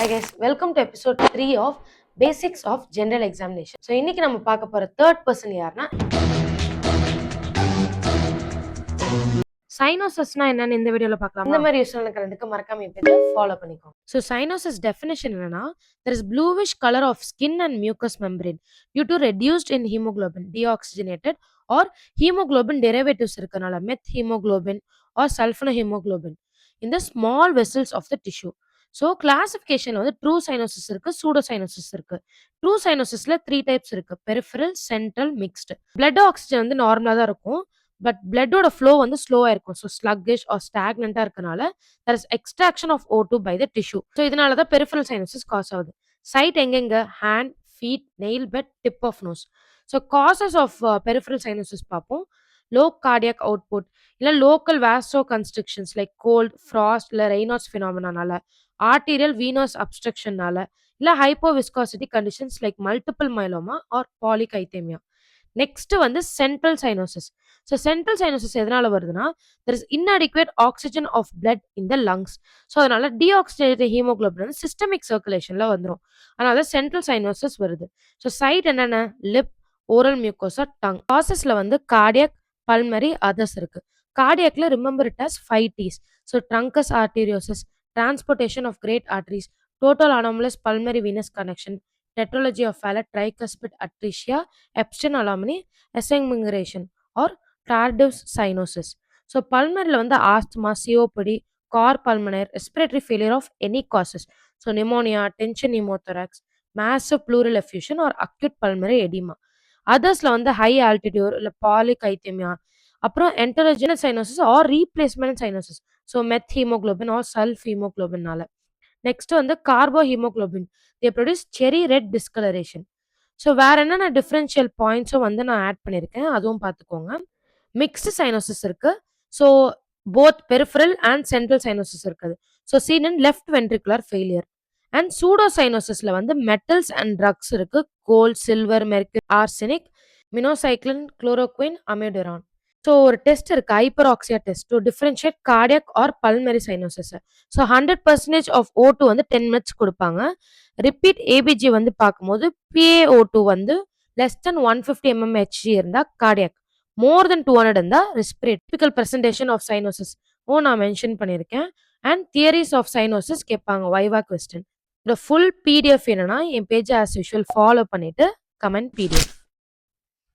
Hi guys, welcome to episode 3 of Basics of General Examination. So இன்னைக்கு நம்ம பார்க்க போற third person யாருன்னா சைனோசஸ்னா என்னன்னு இந்த வீடியோல பார்க்கலாம். இந்த மாதிரி யூஸ்ஃபுல்லான கரண்ட்க்கு மறக்காம என் பேஜை ஃபாலோ பண்ணிக்கோங்க. ஸோ சைனோசஸ் டெஃபினேஷன் என்னன்னா there is bluish color of skin and mucous membrane due to reduced in hemoglobin, deoxygenated or hemoglobin derivatives இருக்கனால methemoglobin or sulfonehemoglobin in the small vessels of the tissue. So கிளாசிஃபிகேஷன்ல வந்து true cyanosis இருக்கு, pseudo cyanosis இருக்கு. True சைனோசிஸ்ல 3 types இருக்கு: peripheral, central, mixed. Blood oxygen வந்து நார்மலா தான் இருக்கும், பட் பிளட்டோட ஃப்ளோ வந்து ஸ்லோவா இருக்கும். ஸோ ஸ்லக்கிஷ் ஆர் ஸ்டாக்னண்டா இருக்கனால there is extraction of O2 by the tissue. So இதனால தான் பெரிஃபரல் சைனோசிஸ் காஸ் ஆகுது. சைட் எங்கெங்க? Hand, feet, nail bed, tip of nose. So causes of peripheral cyanosis பார்ப்போம். லோ கார்டியாக் அவுட்புட், இல்லை local vaso constrictions like cold, frost, இல்லை Raynaud's ஃபினாமினால, arterial venous அப்ஸ்ட்ரக்ஷனால, இல்லை hypoviscosity conditions like multiple myeloma or polycythaemia. Next வந்து central cyanosis. So central cyanosis எதனால வருதுன்னா there is inadequate oxygen of blood in the lungs. So அதனால deoxygenated haemoglobin வந்து systemic சர்க்குலேஷன்ல வந்துடும். அதனால சென்ட்ரல் சைனோசிஸ் வருது. ஸோ சைட் என்னென்ன? Lip, oral mucosa, tongue. ப்ராசஸ்ல வந்து கார்டியாக், பல்மரி, அதர்ஸ் இருக்கு. கார்டியாக்ல remember it as 5 T's. So truncus arteriosus, transportation of great arteries, total anomalous pulmonary venous connection, tetralogy of Fallot, tricuspid atresia, Epstein anomaly, Esengmingration or tardive cyanosis. So pulmonary வந்து asthma, COPD, cor pulmonare, respiratory failure of any causes. So pneumonia, tension pneumothorax, massive pleural effusion or acute pulmonary edema. Othersல வந்து high altitude இல்லை polycythemia, அப்புறம் enterogenous cyanosis or replacement cyanosis. So methemoglobin or sulfhemoglobinனால. Next வந்து carbo haemoglobin, they produce cherry red discolouration. So வேற என்னென்ன differential பாயிண்ட்ஸும் வந்து நான் add பண்ணியிருக்கேன், அதுவும் பார்த்துக்கோங்க. மிக்ஸ்டு சைனோசிஸ் இருக்கு. So both peripheral and central cyanosis இருக்குது. So seen in left ventricular failure. And pseudo சைனோசிஸ்ல வந்து மெட்டல்ஸ் அண்ட் ட்ரக்ஸ் இருக்கு. Gold, silver, mercury, arsenic, minocycline, chloroquine, amiodarone. So ஒரு டெஸ்ட் இருக்கு, hyperoxia test, to differentiate cardiac or pulmonary cyanosis. So 100% ஆஃப் O2 வந்து 10 minutes கொடுப்பாங்க. Repeat APG வந்து பார்க்கும்போது PaO2 வந்து less than 150 mmHg இருந்தா கார்டியாக், more than 200 இருந்தா ரெஸ்பிரேட். டிபிக்கல் பிரசன்டேஷன் ஆஃப் சைனோசிஸ் நான் மென்ஷன் பண்ணியிருக்கேன். அண்ட் தியரிஸ் ஆஃப் சைனோசிஸ் கேட்பாங்க, வைவா கொஸ்டின். இந்த ஃபுல் PDF என்னன்னா என் பேஜ் ஆஸ் யூஷுவல் ஃபாலோ பண்ணிட்டு கமெண்ட் PDF.